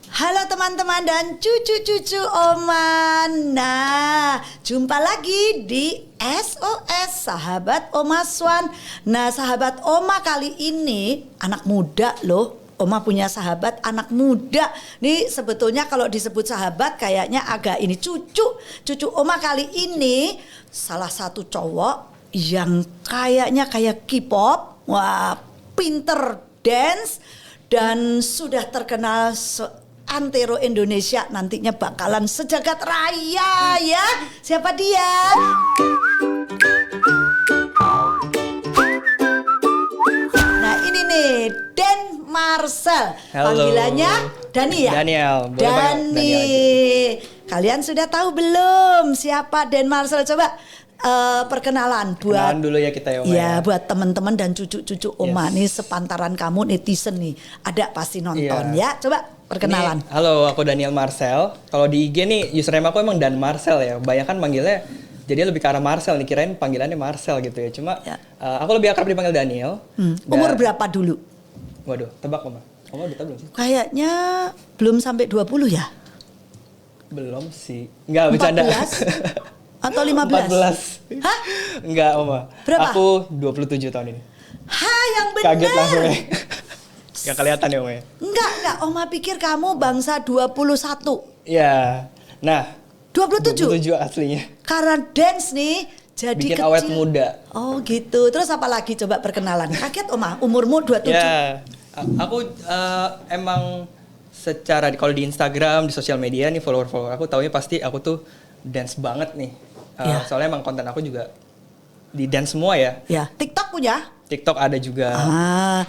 Halo teman-teman dan cucu-cucu Oma. Nah, jumpa lagi di SOS Sahabat Oma Swan. Nah, sahabat Oma kali ini anak muda loh. Oma punya sahabat anak muda. Nih sebetulnya kalau disebut sahabat kayaknya agak ini cucu Oma kali ini salah satu cowok yang kayaknya kayak K-pop. Wah, pinter dance dan sudah terkenal antero Indonesia, nantinya bakalan sejagat raya ya. Siapa dia? Nah ini nih Dan Marcel. Halo. Panggilannya Dani ya? Daniel. Boleh panggil Dani. Daniel Kalian sudah tahu belum siapa Dan Marcel? Coba perkenalan buat Kenalan dulu ya kita ya Oma. Ya buat teman-teman dan cucu-cucu Oma nih, sepantaran kamu netizen nih, ada pasti nonton ya. Coba perkenalan. Ini, halo, aku Daniel Marcel. Kalau di IG nih username aku emang Dan Marcel ya. Banyak manggilnya jadi lebih ke arah Marcel nih, kirain panggilannya Marcel gitu ya. Cuma Ya. aku lebih akrab dipanggil Daniel. Umur berapa dulu? Waduh, tebak Oma. Oma udah tahu belum sih? Kayaknya belum sampai 20 ya? Belum sih. Enggak, bercanda. 14? Atau 15? 14. Hah? Enggak, Oma. Berapa? Aku 27 tahun ini. Yang benar. Kaget langsung ya. Gak kelihatan ya Oma ya? Enggak, Oma pikir kamu bangsa 21. Iya. Nah, 27? 27 aslinya. Karena dance nih jadi Bikin kecil. awet muda. Oh gitu. Terus apa lagi coba perkenalan? Kaget Oma, umurmu 27. Ya, aku emang secara kalau di Instagram, di sosial media nih follower aku taunya pasti aku tuh dance banget nih. Ya. Soalnya emang konten aku juga di dance semua ya. Ya, TikTok punya? TikTok ada juga.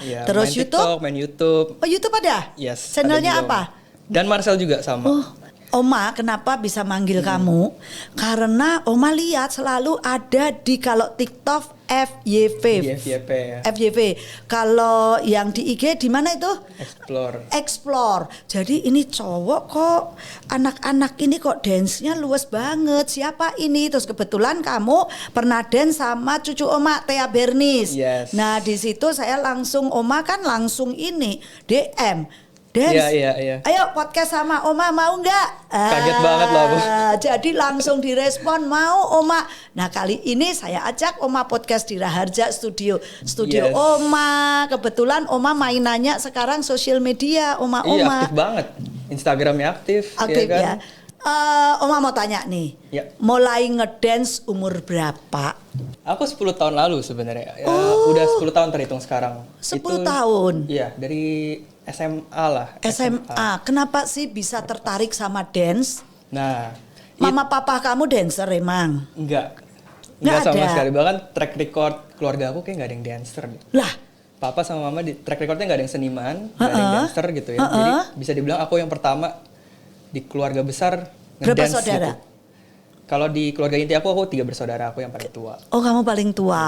Ya, terus main YouTube? TikTok, main YouTube. Oh YouTube ada? Yes. Channelnya ada juga, apa? Oma. Dan Marcel juga sama. Oh, Oma kenapa bisa manggil kamu? Karena Oma lihat selalu ada di kalau TikTok FYV. FYP ya. FYV. Kalau yang di IG di mana itu? Explore. Jadi ini cowok kok, anak-anak ini kok dance-nya luas banget. Siapa ini? Terus kebetulan kamu pernah dance sama cucu Oma Thea Bernis. Yes. Nah di situ saya langsung Oma kan langsung ini DM. Dance. Iya. Ayo podcast sama Oma mau nggak? Kaget banget loh, Bu. Jadi langsung direspon mau Oma. Nah kali ini saya ajak Oma podcast di Raharja Studio Yes. Oma. Kebetulan Oma mainannya sekarang sosial media Oma. Iya, aktif banget. Instagramnya aktif. Aktif kan? ya. Oma mau tanya nih. Ya. Mulai ngedance umur berapa? Aku 10 tahun lalu sebenarnya. Ya, udah 10 tahun terhitung sekarang. 10 tahun? Iya, dari SMA lah. SMA. Kenapa sih bisa tertarik sama dance? Nah, Mama papa kamu dancer emang? Enggak Nggak sama ada. sekali. Bahkan track record keluarga aku kayak nggak ada yang dancer. Lah, Papa sama mama di track recordnya nggak ada yang seniman, nggak ada yang dancer gitu ya. Jadi bisa dibilang aku yang pertama di keluarga besar berapa ngedance saudara? gitu. Kalau di keluarga inti aku 3 bersaudara, aku yang paling tua. Oh kamu paling tua.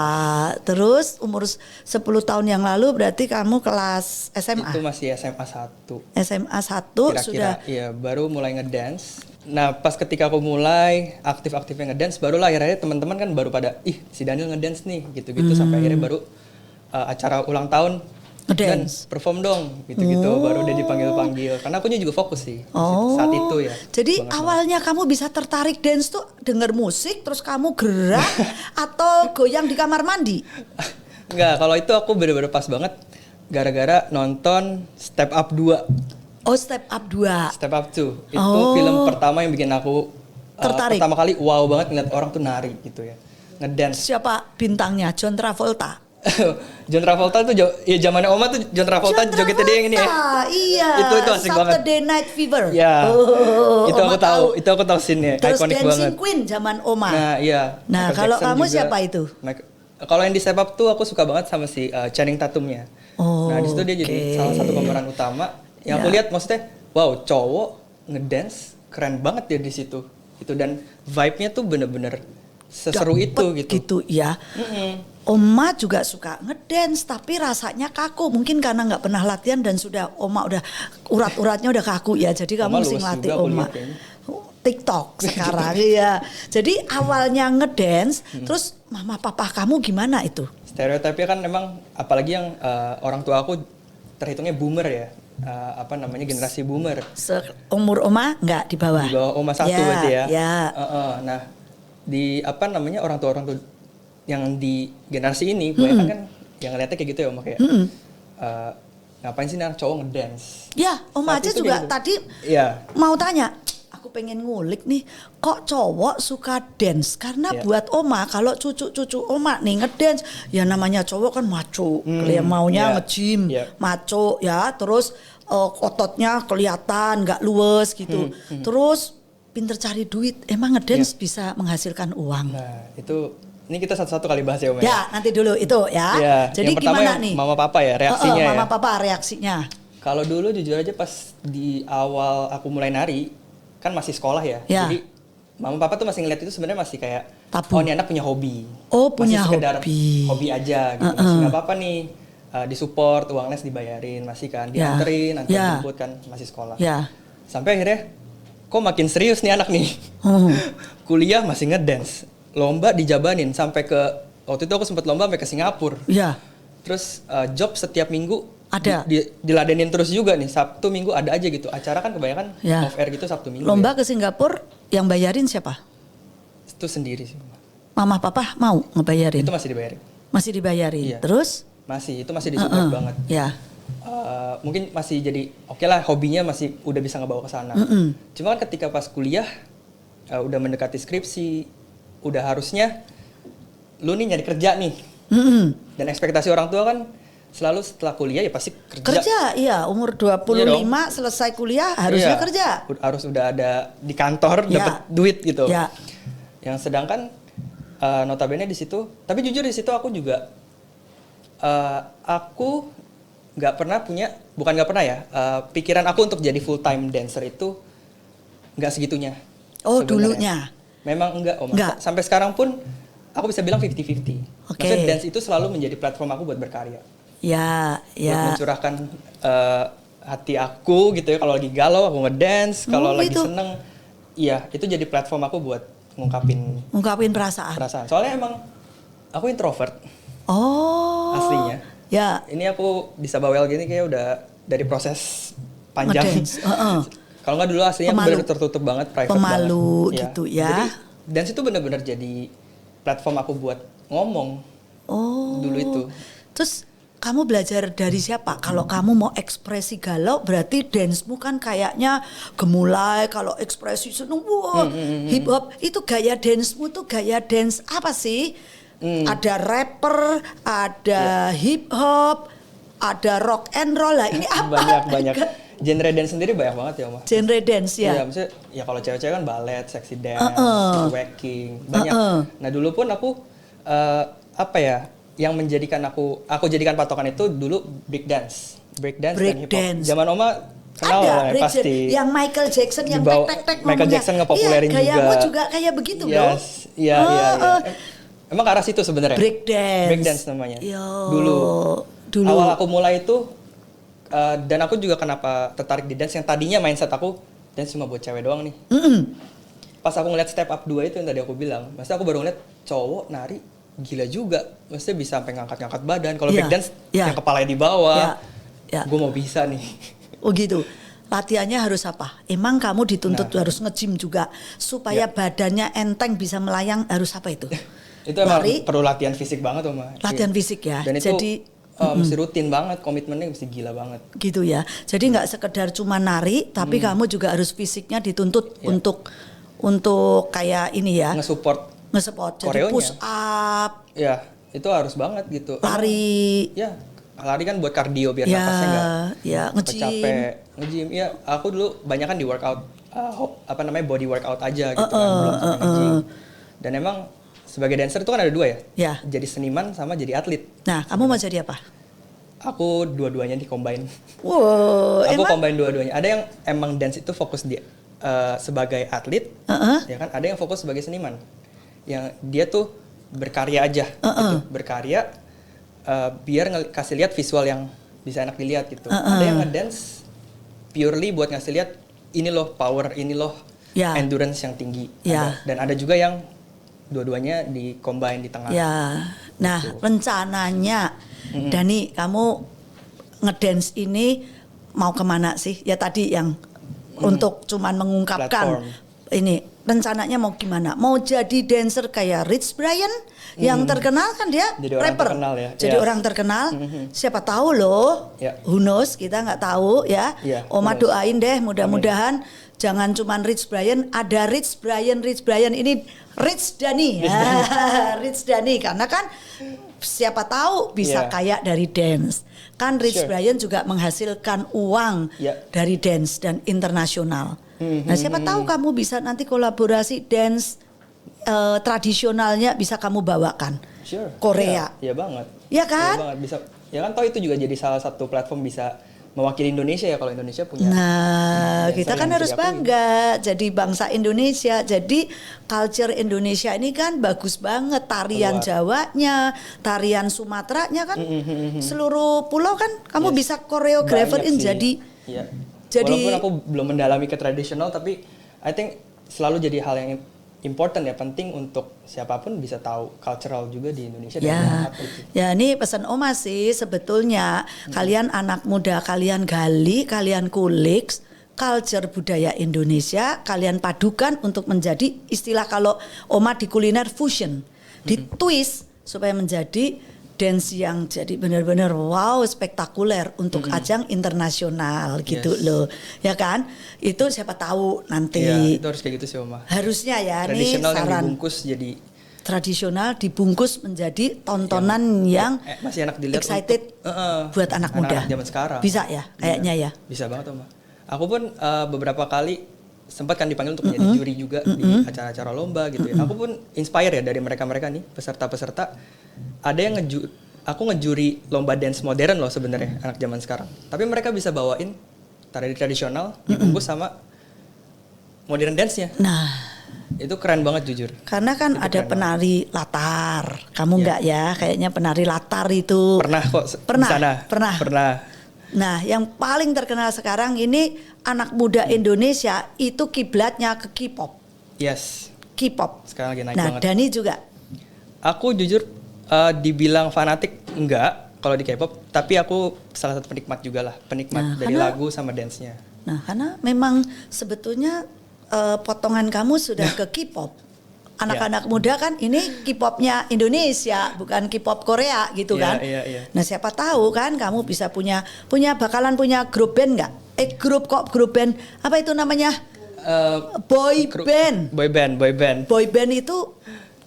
Terus umur 10 tahun yang lalu berarti kamu kelas SMA? Itu masih SMA 1. SMA 1 Kira-kira sudah. iya baru mulai ngedance. Nah pas ketika aku mulai aktif-aktifnya ngedance, barulah akhirnya teman-teman kan baru pada si Daniel ngedance nih gitu-gitu sampai akhirnya baru acara ulang tahun dan Ngedance. perform dong gitu-gitu baru udah dipanggil-panggil karena akunya juga fokus sih saat itu ya. Jadi Banget awalnya kamu bisa tertarik dance tuh denger musik terus kamu gerak atau goyang di kamar mandi? Enggak, kalau itu aku bener-bener pas banget gara-gara nonton Step Up 2. Oh Step Up 2. Step Up 2. Itu film pertama yang bikin aku Tertarik. pertama kali wow banget ngeliat orang tuh nari gitu ya. Ngedance. Siapa bintangnya? John Travolta. John Travolta tuh ya zamannya Oma tuh John Travolta jogetnya dia yang ini ya. Iya. Itu asik banget. Saturday Night Fever. Ya. Itu Oma aku tahu scene-nya. Terus Ikonik Dancing banget. Queen zaman Oma. Nah, iya. Nah, Michael kalau Jackson kamu juga. siapa itu? Kalau yang di Step Up tuh aku suka banget sama si Channing Tatumnya. Nah, di situ dia jadi salah satu pemeran utama. Yang aku lihat maksudnya, wow, cowok ngedance keren banget ya di situ. Itu dan vibe-nya tuh bener-bener seseru itu gitu. Gitu ya. Oma juga suka ngedance tapi rasanya kaku. Mungkin karena nggak pernah latihan dan sudah Oma udah urat-uratnya udah kaku ya. Jadi kamu mesti ngelatih Oma. TikTok sekarang ya. Jadi awalnya ngedance, terus mama papa kamu gimana itu? Stereotipnya kan memang apalagi yang orang tua aku terhitungnya boomer ya. apa namanya generasi boomer. Umur Oma nggak di bawah? Di bawah Oma 1 berarti ya. Ya. Nah, di apa namanya orang tua yang di generasi ini kebanyakan kan yang ngeliatnya kayak gitu ya Oma, kayak ngapain sih anak cowok ngedance? Ya, Oma aja juga gitu. tadi mau tanya. Aku pengen ngulik nih, kok cowok suka dance? Karena buat Oma, kalau cucu-cucu Oma nih ngedance, ya namanya cowok kan maco, kalian maunya nge-gym, maco ya, terus ototnya kelihatan, nggak luwes gitu. Terus pinter cari duit, emang ngedance bisa menghasilkan uang? Nah, ini kita satu-satu kali bahas ya Oma. Ya, nanti dulu itu ya. Jadi yang pertama gimana nih? Mama Papa ya, reaksinya Mama Papa reaksinya. Kalau dulu jujur aja pas di awal aku mulai nari, kan masih sekolah ya. Jadi Mama Papa tuh masih ngeliat itu sebenarnya masih kayak tabu. Oh ini anak punya hobi. Oh punya masih sekedar hobi. Hobi aja gitu. Masih nggak apa-apa nih disupport, uang les dibayarin, masih kan dianterin, jemput kan, masih sekolah. Sampai akhirnya kok makin serius nih anak nih. Kuliah masih ngedance. Lomba dijabanin sampai ke waktu itu aku sempat lomba sampai ke Singapura. Terus job setiap minggu ada diladenin terus juga nih, Sabtu Minggu ada aja gitu. Acara kan kebanyakan off air gitu Sabtu Minggu. Lomba ke Singapura yang bayarin siapa? Itu sendiri sih. Mama Papa mau ngebayarin? Itu masih dibayarin. Masih dibayarin. Iya. Terus? Itu masih disupport banget. Mungkin masih jadi oke lah, hobinya masih udah bisa ngebawa ke sana. Cuma kan ketika pas kuliah udah mendekati skripsi, udah harusnya lu nih nyari kerja nih. Dan ekspektasi orang tua kan selalu setelah kuliah ya pasti kerja. Iya, umur 25 selesai kuliah harusnya kerja. Harus udah ada di kantor dapat duit gitu. Yang sedangkan notabene di situ, tapi jujur di situ aku juga aku nggak pernah punya, bukan nggak pernah ya, pikiran aku untuk jadi full time dancer itu nggak segitunya. Oh, dulunya. Memang enggak, Om. Sampai sekarang pun aku bisa bilang 50-50. Maksudnya dance itu selalu menjadi platform aku buat berkarya. Buat mencurahkan hati aku gitu ya. Kalau lagi galau aku ngedance, kalau lagi seneng, itu jadi platform aku buat ngungkapin perasaan. Soalnya emang aku introvert. Aslinya. Ini aku bisa bawel gini kayak udah dari proses panjang. Kalau nggak dulu aslinya aku bener tertutup banget, private pemalu banget. Gitu ya. Jadi dance itu benar-benar jadi platform aku buat ngomong. Dulu itu. Terus kamu belajar dari siapa? Kalau kamu mau ekspresi galau, berarti dance-mu kan kayaknya gemulai. Kalau ekspresi seneng, hip hop itu gaya dance-mu tuh gaya dance apa sih? Ada rapper, ada hip hop, ada rock and roll lah. Ini apa? Banyak. Genre dance sendiri banyak banget ya, Oma. Genre dance ya. Iya, maksudnya ya kalau cewek-cewek kan ballet, sexy dance, twerking, banyak. Nah dulu pun aku yang menjadikan aku jadikan patokan itu dulu break dance dan hip hop. Zaman Oma kenal lah ya, pasti. Yang Michael Jackson yang tek-tek Michael Jackson ngepopulerin juga. Gayamu juga kayak begitu loh. Iya. Emang ke arah situ sebenarnya. Break dance namanya. Dulu. Awal aku mulai itu dan aku juga kenapa tertarik di dance yang tadinya mindset aku dance cuma buat cewek doang nih. Pas aku ngeliat Step Up 2 itu yang tadi aku bilang, maksudnya aku baru ngeliat cowok nari gila juga, maksudnya bisa sampai ngangkat-ngangkat badan. Kalau break dance yang kepalanya di bawah, gue mau bisa nih. Oh gitu. Latihannya harus apa? Emang kamu dituntut harus nge-gym juga supaya badannya enteng bisa melayang, harus apa itu? Itu emang perlu latihan fisik banget, Oma. Latihan fisik ya. Dan itu mesti rutin banget, komitmennya mesti gila banget. Gitu ya. Jadi nggak sekedar cuma nari, tapi kamu juga harus fisiknya dituntut untuk kayak ini ya. Nge-support. Jadi push up. Ya, itu harus banget gitu. Lari. Lari kan buat kardio biar napasnya nggak capek. Nge-gym. Ya, aku dulu banyak kan di workout body workout aja gitu kan, belum sampai nge-gym. Dan emang sebagai dancer itu kan ada dua ya. Jadi seniman sama jadi atlet. Nah, kamu mau jadi apa? Aku dua-duanya di-combine. Wow, aku combine dua-duanya. Ada yang emang dance itu fokus dia sebagai atlet, ya kan? Ada yang fokus sebagai seniman. Yang dia tuh berkarya aja, gitu. Berkarya biar kasih lihat visual yang bisa enak dilihat gitu. Ada yang ngedance purely buat ngasih lihat ini loh power, ini loh endurance yang tinggi. Dan ada juga yang dua-duanya di-combine di tengah. Nah, rencananya Dani, kamu ngedance ini mau kemana sih? Ya tadi yang untuk cuman mengungkapkan Platform. ini rencananya mau gimana? Mau jadi dancer kayak Rich Brian yang terkenal kan dia Jadi orang rapper. terkenal ya. Jadi Yes. orang terkenal. Siapa tahu loh. Ya. Who knows, kita nggak tahu ya. Ya, Oma who knows. doain deh mudah-mudahan jangan cuman Rich Brian, ada Rich Brian ini Rich Dani. Rich Dani karena kan siapa tahu bisa Yeah. kaya dari dance. Kan Rich Sure. Brian juga menghasilkan uang Yeah. dari dance dan internasional. Nah, siapa tahu kamu bisa nanti kolaborasi dance tradisionalnya bisa kamu bawakan. Sure. Korea. Iya banget. Iya kan? Iya banget bisa. Ya kan toh itu juga jadi salah satu platform bisa mewakili Indonesia ya kalau Indonesia punya. Nah, dancer kita kan yang harus bisa diakui. bangga jadi bangsa Indonesia. Jadi culture Indonesia ini kan bagus banget. Tarian Keluar. Jawanya, tarian Sumateranya kan seluruh pulau kan kamu Yes. bisa koreograferin Banyak sih. jadi Iya. jadi- Walaupun aku belum mendalami ke tradisional tapi I think selalu jadi hal yang important ya, penting untuk siapapun bisa tahu cultural juga di Indonesia dan ya, apa gitu. ya ini pesan Oma sih sebetulnya kalian anak muda kalian gali, kalian kulik culture budaya Indonesia, kalian padukan untuk menjadi istilah kalau Oma di kuliner fusion, di twist supaya menjadi dance yang jadi benar-benar wow spektakuler untuk ajang internasional gitu Yes. loh, ya kan? Itu siapa tahu nanti Iya, itu harus kayak gitu sih Oma. harusnya ya nih Tradisional yang saran. dibungkus jadi Tradisional dibungkus menjadi tontonan yang masih enak dilihat excited untuk, buat anak muda. zaman sekarang. Bisa ya, kayaknya ya. Bisa banget Oma. Aku pun beberapa kali sempat kan dipanggil untuk menjadi juri juga di acara-acara lomba gitu ya. Aku pun inspire ya dari mereka-mereka nih, peserta-peserta. Ada yang aku ngejuri lomba dance modern loh sebenarnya anak zaman sekarang. Tapi mereka bisa bawain tari tradisional dibungkus sama modern dance-nya. Nah, Itu keren banget jujur. karena kan Itu ada keren penari latar. Kamu Iya. enggak ya? Kayaknya penari latar itu. Pernah kok Pernah, di sana. pernah. Pernah. Nah, yang paling terkenal sekarang ini anak muda Indonesia itu kiblatnya ke K-pop. Yes. K-pop. Sekarang lagi naik Nah, banget. Dani juga. Aku jujur dibilang fanatik enggak kalau di K-pop, tapi aku salah satu penikmat juga lah, penikmat Nah, dari karena- lagu sama dance-nya. Nah, karena memang sebetulnya potongan kamu sudah ke K-pop. Anak-anak muda kan ini K-popnya Indonesia, bukan K-pop Korea gitu Iya, kan. iya, iya. Nah, siapa tahu kan kamu bisa bakalan punya grup band nggak? Grup band. Apa itu namanya? Boy band. Boy band. Boy band itu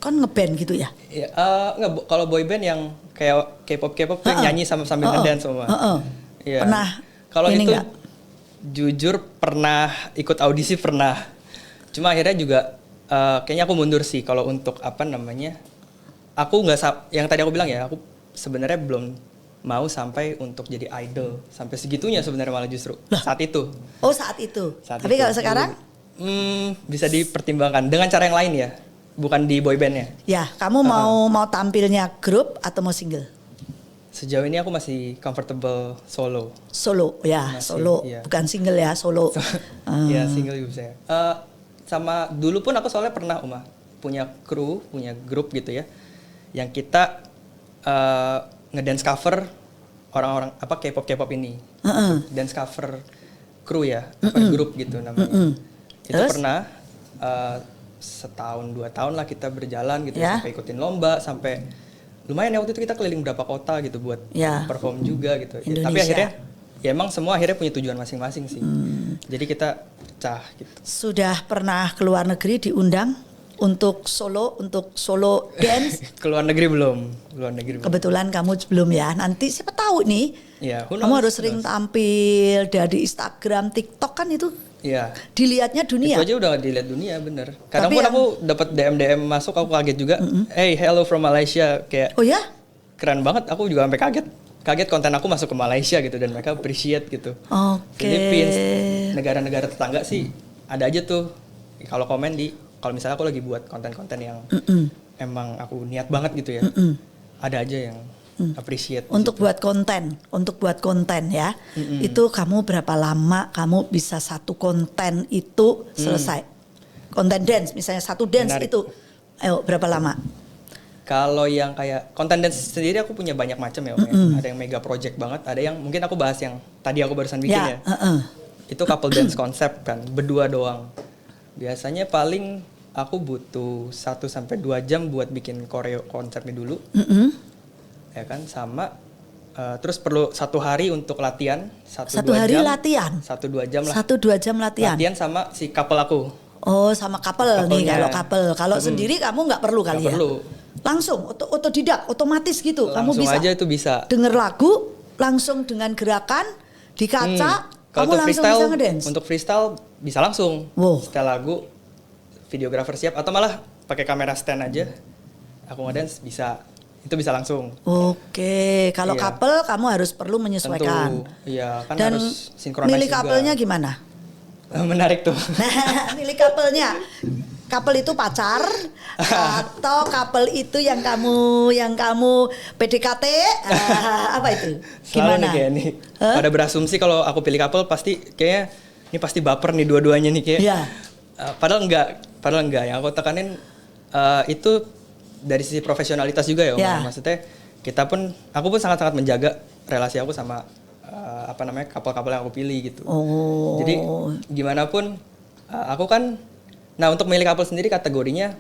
kan ngeband gitu ya. Ya, enggak, kalau boy band yang kayak K-pop tuh yang nyanyi sambil ngedance sama. Iya. Pernah Kalau ini itu nggak? jujur pernah ikut audisi pernah. Cuma akhirnya juga kayaknya aku mundur sih kalau untuk apa namanya. Aku nggak yang tadi aku bilang ya, aku sebenarnya belum mau sampai untuk jadi idol sampai segitunya sebenarnya malah justru saat itu. Oh, saat itu. Saat Tapi itu. kalau sekarang? Bisa dipertimbangkan dengan cara yang lain ya, bukan di boy bandnya. Ya, kamu mau tampilnya grup atau mau single? Sejauh ini aku masih comfortable solo. Solo ya, Masih, solo, iya. bukan single ya, solo. Ya single juga saya. Sama dulu pun aku soalnya pernah punya kru, punya grup gitu ya, yang kita ngedance cover orang-orang apa K-pop ini, dance cover kru ya, apa grup gitu namanya. Itu Terus? pernah setahun 2 tahun lah kita berjalan gitu Ya. sampai ikutin lomba sampai lumayan ya waktu itu kita keliling berapa kota gitu buat Ya. perform juga gitu. Ya, tapi Indonesia. akhirnya ya emang semua akhirnya punya tujuan masing-masing sih. Jadi kita pecah gitu. Sudah pernah ke luar negeri diundang untuk solo dance? Keluar negeri belum. Kebetulan kamu belum ya. Nanti siapa tahu nih. Ya, who Kamu knows, harus who sering knows. tampil dari Instagram, TikTok kan itu Iya. dilihatnya dunia. Itu aja udah dilihat dunia bener. Kadang Tapi pun yang- aku dapat DM masuk aku kaget juga. Hey, hello from Malaysia kayak Oh ya? keren banget. Aku juga sampai kaget. Kaget konten aku masuk ke Malaysia gitu dan mereka appreciate gitu. Oke. Philippines, negara-negara tetangga sih ada aja tuh. Kalau komen kalau misalnya aku lagi buat konten-konten yang emang aku niat banget gitu ya. Ada aja yang appreciate. Untuk buat konten ya. Itu kamu berapa lama kamu bisa satu konten itu selesai? Konten dance misalnya satu dance Menarik. itu. Ayo berapa lama? Kalau yang kayak content dance sendiri aku punya banyak macam ya, Om, ya. Ada yang mega project banget, ada yang mungkin aku bahas yang tadi aku barusan bikin ya. Itu couple dance konsep kan, berdua doang. Biasanya paling aku butuh 1-2 jam buat bikin koreo konsepnya dulu. Ya kan, sama terus perlu 1 hari untuk latihan, 1-2 hari jam. latihan? 1-2 jam lah. 1-2 jam latihan? Latihan sama si couple aku. Oh, sama couple nih kalau couple. Kalau sendiri kamu nggak perlu kali ya? Nggak perlu. Langsung otodidak, otomatis gitu. Kamu Langsung bisa aja itu bisa. denger lagu, langsung dengan gerakan di kaca, Kalau kamu untuk langsung freestyle, bisa ngedance. untuk freestyle bisa langsung. Wow. Setel lagu, videographer siap atau malah pakai kamera stand aja. Aku ngedance bisa. Itu bisa langsung. Oke, kalau Iya. couple kamu harus perlu menyesuaikan. Tentu. Iya, kan Dan harus sinkronis milih juga. couple-nya gimana? Menarik tuh. Nah, milih couple-nya. Couple itu pacar atau couple itu yang kamu PDKT apa itu? Selalu nih Gimana? kayak nih. Pada berasumsi kalau aku pilih couple pasti kayaknya ini pasti baper nih dua-duanya nih kayak. Iya. Padahal enggak. Yang aku tekanin itu dari sisi profesionalitas juga ya, Om. Ya. Maksudnya aku pun sangat-sangat menjaga relasi aku sama couple-couple yang aku pilih gitu. Oh. Jadi gimana pun aku kan, nah untuk milih couple sendiri kategorinya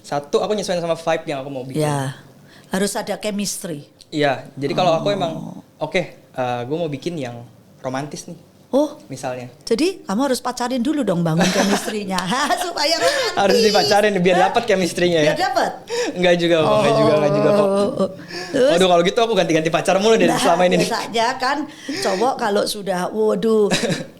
satu aku nyesuaiin sama vibe yang aku mau bikin. Ya, harus ada chemistry. Iya, jadi kalau aku emang gue mau bikin yang romantis nih. Oh, Misalnya. jadi kamu harus pacarin dulu dong bangun chemistry-nya supaya romantis. Harus dipacarin biar dapat chemistry-nya ya. Biar dapat. Enggak juga kok. Terus, Waduh kalau gitu aku ganti-ganti pacar mulu dari selama ini nih. biasanya kan cowok kalau sudah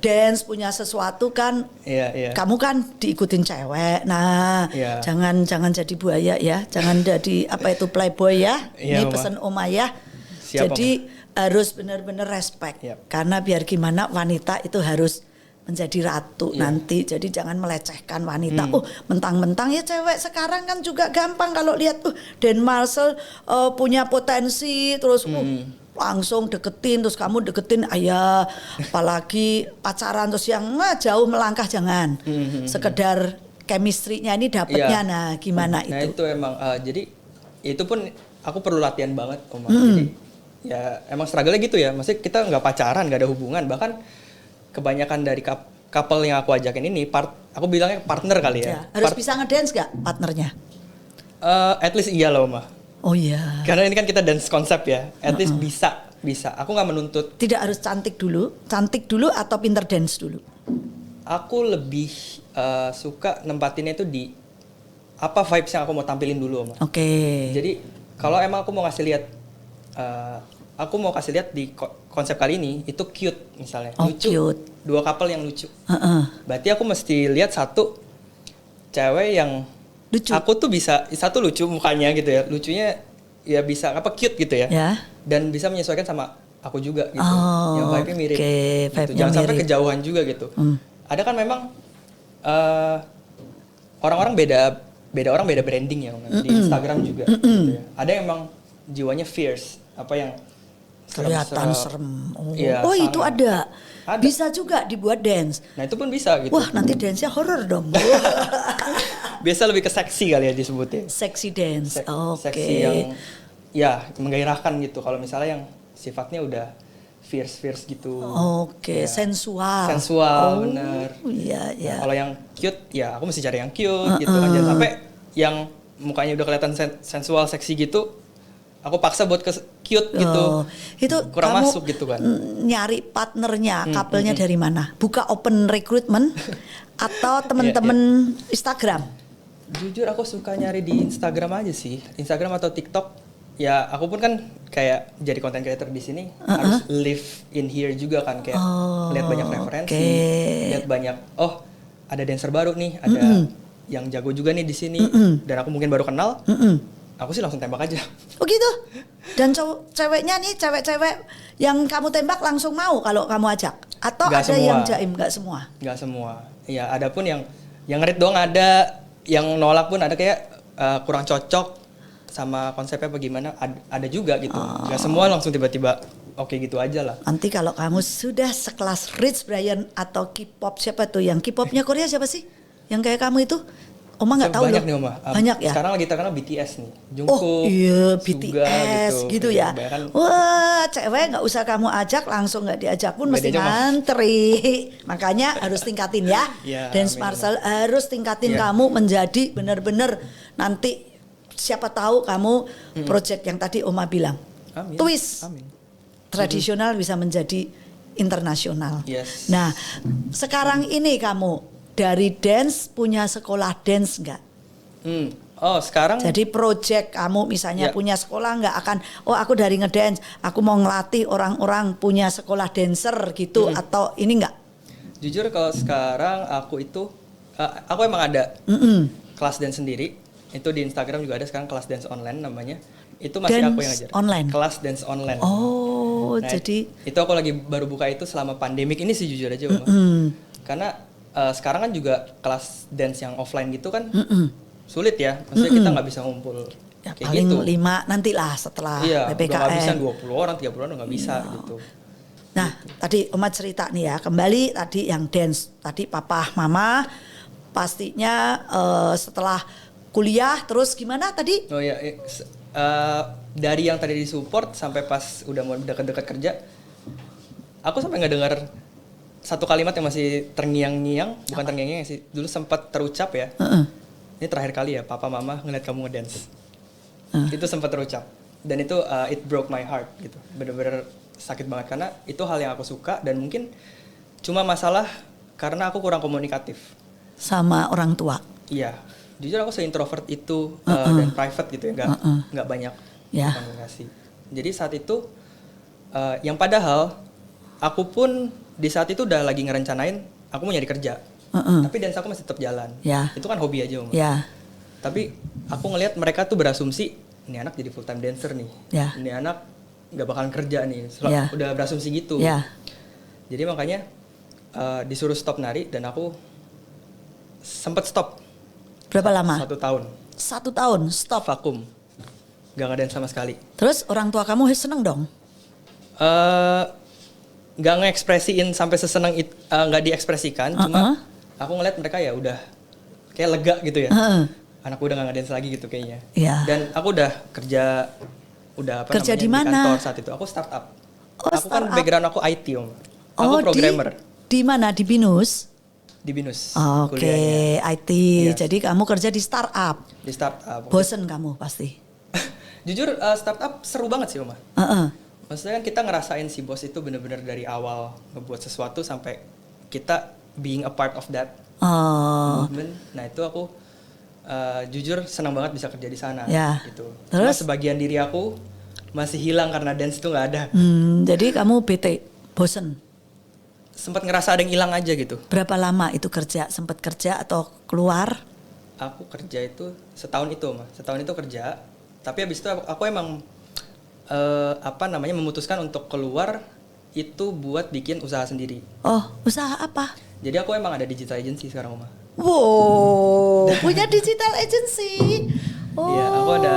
dance punya sesuatu kan, Iya. kamu kan diikutin cewek. Nah, Iya. jangan jadi buaya ya, jangan jadi playboy ya. Iya, Ini Oma. pesan Oma ya. Siap, Jadi harus benar-benar respect. Yap. Karena biar gimana wanita itu harus menjadi ratu nanti. Jadi jangan melecehkan wanita. Mentang-mentang ya cewek sekarang kan juga gampang kalau lihat Dan Marcel punya potensi terus langsung deketin, terus kamu deketin ayah, apalagi pacaran terus yang jauh melangkah jangan. Sekedar chemistry-nya ini dapatnya. Iya. Nah, gimana Nah itu? itu emang jadi itu pun aku perlu latihan banget, Om. Jadi ya emang struggle-nya gitu ya. Maksudnya kita nggak pacaran, nggak ada hubungan. Bahkan kebanyakan dari couple yang aku ajakin ini, aku bilangnya partner kali ya. Harus bisa ngedance gak partnernya? At least iya lah, Oma. Oh iya. Karena ini kan kita dance konsep ya. At least bisa. Aku nggak menuntut. Tidak harus cantik dulu atau pinter dance dulu. Aku lebih suka nempatinnya itu di apa vibes yang aku mau tampilin dulu, Oma. Oke. Jadi kalau emang aku mau kasih lihat, di konsep kali ini itu cute misalnya, lucu, cute. 2 couple yang lucu. Heeh. Berarti aku mesti lihat satu cewek yang Lucu. aku tuh bisa satu lucu mukanya gitu ya, lucunya ya bisa cute gitu ya, Ya. dan bisa menyesuaikan sama aku juga gitu, Oh, yang vibe-nya mirip. oke, Gitu. vibe-nya Jangan sampai mirip. kejauhan juga gitu. Ada kan memang orang-orang beda branding ya di Instagram juga. Gitu ya. Ada yang emang jiwanya fierce, apa yang Kelihatan serem. Iya, Oh itu sama. ada. Ada. Bisa juga dibuat dance. Nah itu pun bisa gitu. Wah nanti dance-nya horror dong. Biasa lebih ke seksi kali ya disebutnya. Sexy dance. Oke. Seksi yang ya menggairahkan gitu. Kalau misalnya yang sifatnya udah fierce gitu. Oke, Ya. sensual. Sensual, bener. Iya, iya. Nah, kalau yang cute, ya aku mesti cari yang cute gitu kan. Jangan sampai yang mukanya udah kelihatan sensual, seksi gitu, aku paksa buat ke cute gitu. Itu kurang kamu masuk gitu kan. Nyari partnernya, couple-nya dari mana? Buka open recruitment atau teman-teman Instagram? Jujur aku suka nyari di Instagram aja sih. Instagram atau TikTok. Ya aku pun kan kayak jadi content creator di sini harus live in here juga kan, kayak lihat banyak referensi, lihat banyak ada dancer baru nih, ada yang jago juga nih di sini dan aku mungkin baru kenal. Aku sih langsung tembak aja. Oh gitu. Dan ceweknya nih, cewek-cewek yang kamu tembak langsung mau kalau kamu ajak? Atau Nggak ada semua. yang jaim? Nggak semua. Nggak semua. Iya, ada pun yang ngerit doang ada, yang nolak pun ada, kayak kurang cocok sama konsepnya bagaimana, ada juga gitu. Nggak semua langsung tiba-tiba oke gitu aja lah. Nanti kalau kamu sudah sekelas Rich Brian atau K-pop, siapa tuh yang K-popnya Korea siapa sih? Yang kayak kamu itu Oma nggak tahu banyak loh. nih Oma. Banyak ya. Sekarang lagi terkenal BTS nih. Oh Jungkook, iya Suga BTS gitu ya. Kebanyakan Wah cewek nggak usah kamu ajak, langsung nggak diajak pun Nggak mesti diajak, Mas. ngantri. Makanya harus tingkatin ya. Ya, Dance amin, Marcel harus tingkatin Ya. kamu menjadi benar-benar nanti siapa tahu kamu project yang tadi Oma bilang. Amin. Twist. Amin. Tradisional bisa menjadi internasional. Yes. Nah, sekarang ini kamu dari dance punya sekolah dance nggak? Oh sekarang Jadi project kamu misalnya Ya. punya sekolah nggak akan, oh aku dari ngedance, aku mau ngelatih orang-orang punya sekolah dancer gitu atau ini nggak? jujur kalau sekarang aku itu aku emang ada kelas dance sendiri. Itu di Instagram juga ada sekarang kelas dance online namanya. Itu masih aku yang Dance ngajar. online? Kelas dance online. Oh, Nah, jadi itu aku lagi baru buka itu selama pandemik ini sih jujur aja Uma. Karena sekarang kan juga kelas dance yang offline gitu kan sulit ya. Maksudnya kita nggak bisa ngumpul ya kayak paling gitu. 5 nantilah setelah Iya, udah nggak bisa PPKM. 20 orang, 30 orang nggak bisa gitu. Nah, tadi Oma cerita nih ya, kembali tadi yang dance, tadi papa, mama, pastinya setelah kuliah terus gimana tadi? Oh ya, dari yang tadi disupport sampai pas udah mau deket-deket kerja, aku sampai nggak dengar satu kalimat yang masih terngiang-ngiang, bukan terngiang-ngiang sih, dulu sempat terucap ya. Ini terakhir kali ya, papa mama ngeliat kamu ngedance. Itu sempat terucap, dan itu it broke my heart gitu, bener-bener sakit banget karena itu hal yang aku suka dan mungkin cuma masalah karena aku kurang komunikatif. Sama orang tua. Iya, jujur aku se-introvert itu dan private gitu ya, nggak banyak Ya. komunikasi. Jadi saat itu, yang padahal aku pun di saat itu udah lagi ngerencanain aku mau nyari kerja, tapi dance aku masih tetap jalan. Ya. Itu kan hobi aja Om. Ya, Tapi aku ngelihat mereka tuh berasumsi, ini anak jadi full time dancer nih, Ya. ini anak nggak bakalan kerja nih, Ya. udah berasumsi gitu. ya. Jadi makanya disuruh stop nari dan aku sempet stop. Berapa lama? 1 tahun. 1 tahun, stop. Vakum. Gak ngadain sama sekali. Terus orang tua kamu seneng dong? Gak ngekspresiin sampai seseneng itu, gak diekspresikan. Cuma aku ngeliat mereka ya udah kayak lega gitu ya. Anakku udah gak ngadain lagi gitu kayaknya. Iya. Dan aku udah kerja, Kerja di mana? kantor saat itu. Aku startup. Oh, Aku kan startup. background aku IT Om. Aku Oh, programmer di mana? Di Binus? di Binus. Oke, kuliahnya. IT. Yes. Jadi kamu kerja di startup. Di startup. Bosen kamu pasti. Jujur startup seru banget sih Oma. Heeh. Maksudnya kan kita ngerasain si bos itu bener-bener dari awal ngebuat sesuatu sampai kita being a part of that Oh. movement. Nah itu aku jujur senang banget bisa kerja di sana. Ya. Gitu. Terus? Cuma sebagian diri aku masih hilang karena dance itu nggak ada. Jadi kamu bete, bosen. Sempat ngerasa ada yang hilang aja gitu. Berapa lama itu kerja? Sempat kerja atau keluar? Aku kerja itu setahun itu mah. Setahun itu kerja. Tapi habis itu aku emang memutuskan untuk keluar itu buat bikin usaha sendiri. Oh, usaha apa? Jadi aku emang ada digital agency sekarang Oma. Wow, punya digital agency. Oh. Iya, aku ada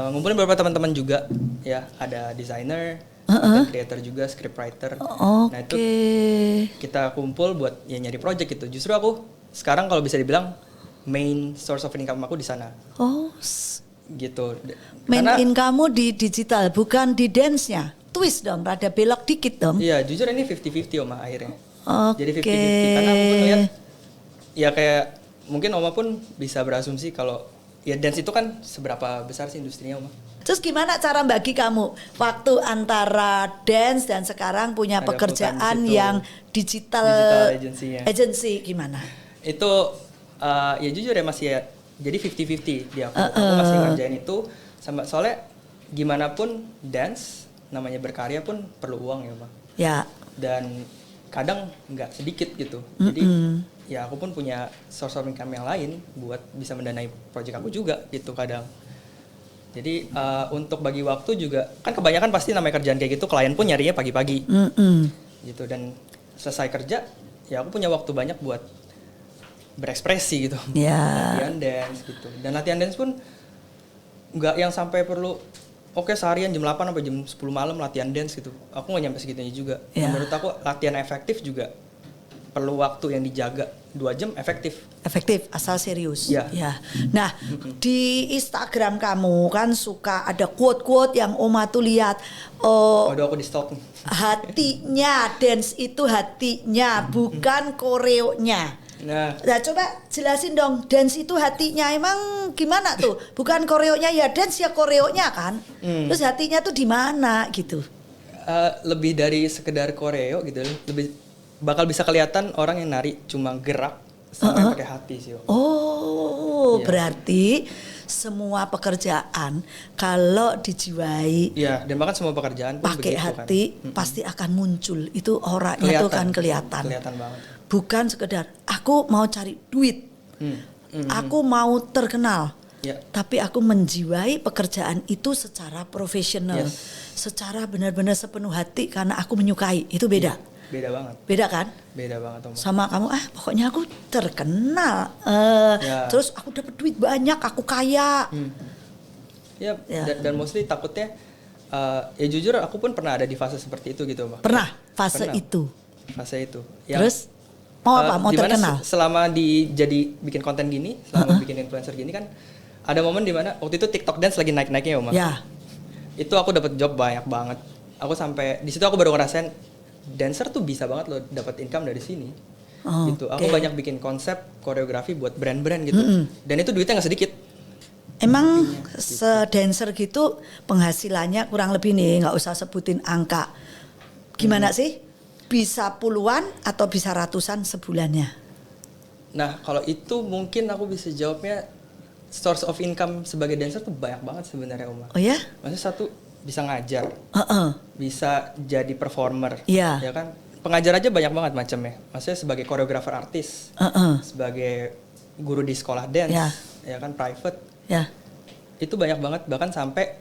ngumpulin beberapa teman-teman juga, ya ada desainer, content creator juga, scriptwriter. Nah itu kita kumpul buat ya nyari project gitu. Justru aku sekarang kalau bisa dibilang main source of income aku di sana. Oh, Gitu. main Karena income di digital, bukan di dance-nya. Twist dong, rada belok dikit dong. iya jujur ini 50-50 Oma akhirnya. Oke. Jadi 50-50 karena aku pun ngeliat ya kayak mungkin Oma pun bisa berasumsi kalau ya dance itu kan seberapa besar sih industrinya Oma. Terus gimana cara bagi kamu waktu antara dance dan sekarang punya Ada pekerjaan full time di situ. yang digital agency-nya. agency gimana? Itu ya jujur ya masih ya jadi 50-50 di aku. Aku masih ngerjain itu soalnya gimana pun dance namanya berkarya pun perlu uang ya Mbak. Ya. Dan kadang nggak sedikit gitu. Jadi ya aku pun punya source of income yang lain buat bisa mendanai project aku juga gitu kadang. Jadi untuk bagi waktu juga kan kebanyakan pasti namanya kerjaan kayak gitu klien pun nyarinya pagi-pagi gitu dan selesai kerja ya aku punya waktu banyak buat berekspresi gitu. Ya. Latihan dance gitu. Dan latihan dance pun nggak yang sampai perlu oke seharian jam 8 sampai jam 10 malam latihan dance gitu. Aku nggak nyampe segitunya juga. Ya. Menurut aku latihan efektif juga perlu waktu yang dijaga 2 jam efektif. Efektif asal serius. Ya. Ya. Nah, di Instagram kamu kan suka ada quote-quote yang Oma tuh lihat. Waduh, aku di stalk nih. Hatinya, dance itu hatinya, bukan koreonya. Nah, Coba jelasin dong, dance itu hatinya emang gimana tuh? Bukan koreonya ya dance ya koreonya kan? Terus hatinya tuh di mana gitu? lebih dari sekedar koreo gitu, lebih bakal bisa kelihatan orang yang nari cuma gerak sampai pakai hati sih. Oh, Iya. berarti semua pekerjaan kalau dijiwai Iya, dan bahkan semua pekerjaan pun pakai begitu hati kan. pasti akan muncul. Itu orangnya tuh kan kelihatan. Kelihatan banget. Bukan sekedar aku mau cari duit, aku mau terkenal, Ya. tapi aku menjiwai pekerjaan itu secara profesional, Yes. secara benar-benar sepenuh hati karena aku menyukai. Itu beda, Beda banget. beda kan? Beda banget, Om. Sama kamu, pokoknya aku terkenal, Ya. terus aku dapat duit banyak, aku kaya. Ya, Ya. dan mostly takutnya ya jujur aku pun pernah ada di fase seperti itu gitu, Mbak. Pernah fase Pernah. itu. Fase itu. Terus mau apa? Mau dimana terkenal? Selama jadi bikin konten gini, selama bikin influencer gini kan ada momen dimana waktu itu TikTok Dance lagi naik-naiknya, Oma. Ya. Itu aku dapat job banyak banget. Aku sampai di situ aku baru ngerasain dancer tuh bisa banget loh dapat income dari sini. Oh, Gitu. Aku oke. banyak bikin konsep koreografi buat brand-brand gitu. Dan itu duitnya nggak sedikit. Emang se-dancer gitu penghasilannya kurang lebih nih, nggak usah sebutin angka. Gimana sih? Bisa puluhan atau bisa ratusan sebulannya? Nah, kalau itu mungkin aku bisa jawabnya source of income sebagai dancer tuh banyak banget sebenarnya, Oma. Oh ya? Maksudnya satu bisa ngajar, Heeh. bisa jadi performer, Iya. ya kan? Pengajar aja banyak banget macamnya. Maksudnya sebagai koreografer artis, Heeh. sebagai guru di sekolah dance, Ya. ya kan private. Ya. Itu banyak banget, bahkan sampai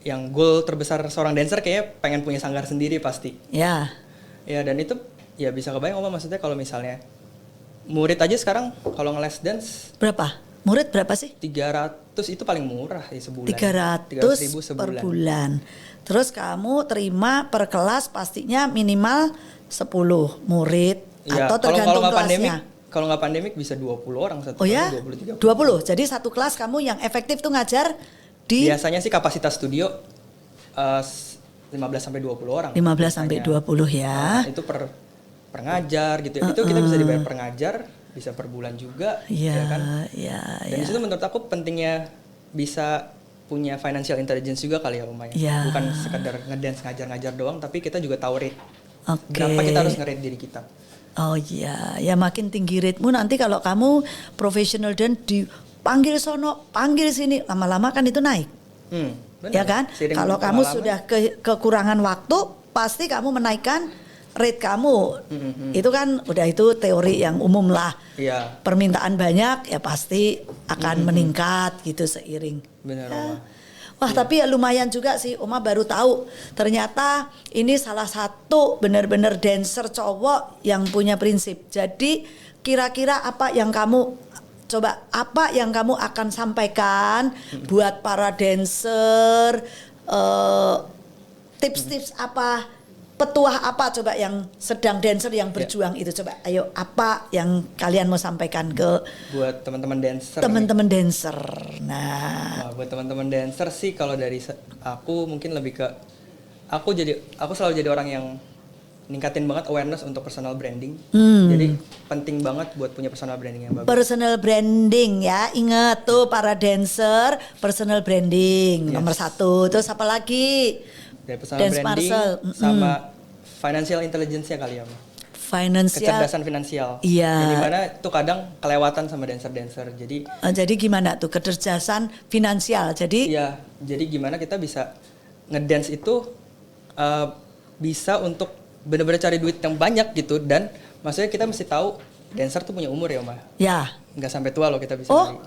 yang goal terbesar seorang dancer kayak pengen punya sanggar sendiri pasti. Ya. Ya, dan itu ya bisa kebayang, Oma, maksudnya kalau misalnya murid aja sekarang kalau ngeles dance Berapa? Murid berapa sih? 300 itu paling murah ya sebulan. 300 300.000 per sebulan. bulan. Terus kamu terima per kelas pastinya minimal 10 murid Ya, atau kalau tergantung nggak pandemik, kelasnya. kalau nggak pandemik bisa 20 orang satu Oh ya? kali, 20 30. 20. Jadi satu kelas kamu yang efektif tuh ngajar di Biasanya sih kapasitas studio 15 sampai 20 orang. 15 sampai biasanya. 20 ya. Nah, itu per ngajar gitu. Itu kita bisa dibayar per ngajar, bisa per bulan juga, Iya, ya kan? iya, Dan di situ menurut aku pentingnya bisa punya financial intelligence juga kali ya, Oma ya. Iya. Bukan sekedar ngedance ngajar-ngajar doang, tapi kita juga tahu rate. Oke. Berapa kita harus nge-rate diri kita. Oh iya, ya makin tinggi ritmu nanti kalau kamu profesional dan dipanggil sono, panggil sini, lama-lama kan itu naik. Benar. Ya kan? Seiring Kalau kamu pengalaman. sudah kekurangan waktu, pasti kamu menaikkan rate kamu. Itu kan udah itu teori yang umum lah. Iya, Permintaan banyak ya pasti akan meningkat gitu seiring. benar, Ya. Oma. Wah, tapi ya lumayan juga sih, Oma baru tahu ternyata ini salah satu benar-benar dancer cowok yang punya prinsip. Jadi kira-kira apa yang kamu akan sampaikan buat para dancer, tips-tips apa, petuah apa coba yang sedang dancer yang berjuang itu, coba ayo apa yang kalian mau sampaikan ke Buat teman-teman dancer. teman-teman dancer. Nah, Wah, buat teman-teman dancer sih kalau dari aku mungkin lebih ke aku selalu jadi orang yang ningkatin banget awareness untuk personal branding. Jadi penting banget buat punya personal branding yang bagus. personal branding ya, ingat tuh para dancer, personal branding nomor 1. Terus apa lagi? Dari personal Dance branding Marcel, sama financial intelligence-nya kali ya, Ma. Financial. Kecerdasan finansial. Iya. Yang dimana itu kadang kelewatan sama dancer-dancer. Jadi gimana tuh kecerdasan finansial? Jadi Iya, jadi gimana kita bisa ngedance itu bisa untuk benar-benar cari duit yang banyak gitu, dan maksudnya kita mesti tahu dancer tuh punya umur ya, Ma. ya, Nggak sampai tua loh kita bisa Oh, nari.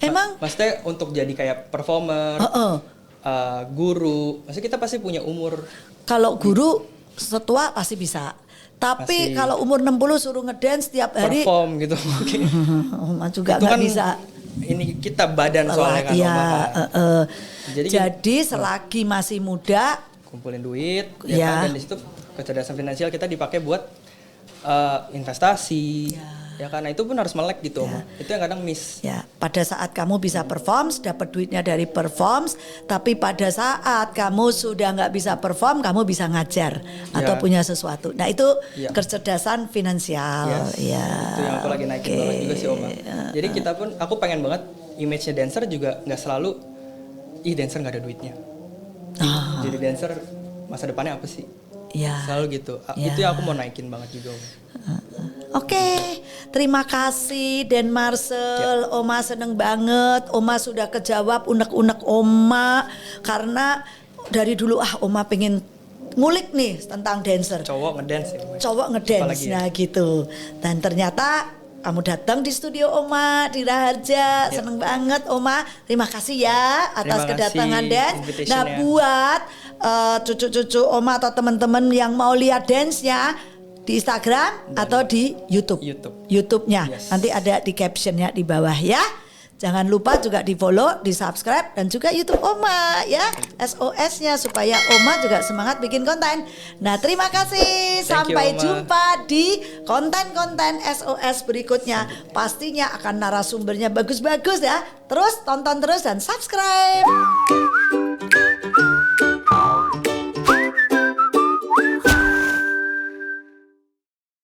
emang Maksudnya untuk jadi kayak performer, Heeh. guru, maksudnya kita pasti punya umur. kalau guru setua pasti bisa. Tapi Pasti. kalau umur 60 suruh ngedance tiap hari Perform gitu. Oke. Oma juga Itu nggak kan bisa. ini kita badan soalnya kan, Iya, Oma, kan. Jadi selagi masih muda, Kumpulin duit, Ya. kan? Dan di situ kecerdasan finansial kita dipakai buat investasi. Ya karena itu pun harus melek gitu, Oma. Itu yang kadang miss. Ya, pada saat kamu bisa perform, dapat duitnya dari perform, tapi pada saat kamu sudah nggak bisa perform, kamu bisa ngajar atau punya sesuatu. Nah itu kecerdasan finansial. Yes. Itu yang aku lagi naikin banget juga sih, Oma. Jadi kita pun, aku pengen banget image-nya dancer juga nggak selalu, dancer nggak ada duitnya. Jadi dancer masa depannya apa sih? Selalu gitu. Itu yang aku mau naikin banget juga, Oma. Oke, terima kasih Dan Marcel. Oma seneng banget. Oma sudah kejawab unek-unek Oma karena dari dulu Oma pengen ngulik nih tentang dancer. Cowok ngedance ya. Cowok ngedance, nah gitu. Dan ternyata kamu datang di studio Oma di Raharja. Seneng banget Oma. Terima kasih ya atas kedatangan Dan. Nah buat cucu-cucu Oma atau teman-teman yang mau lihat dance-nya di Instagram atau di YouTube-nya. Nanti ada di captionnya di bawah ya. Jangan lupa juga di follow, di subscribe dan juga YouTube Oma ya. SOS-nya supaya Oma juga semangat bikin konten. Nah terima kasih. Sampai jumpa di konten-konten SOS berikutnya. Pastinya akan narasumbernya bagus-bagus ya. Terus tonton terus dan subscribe.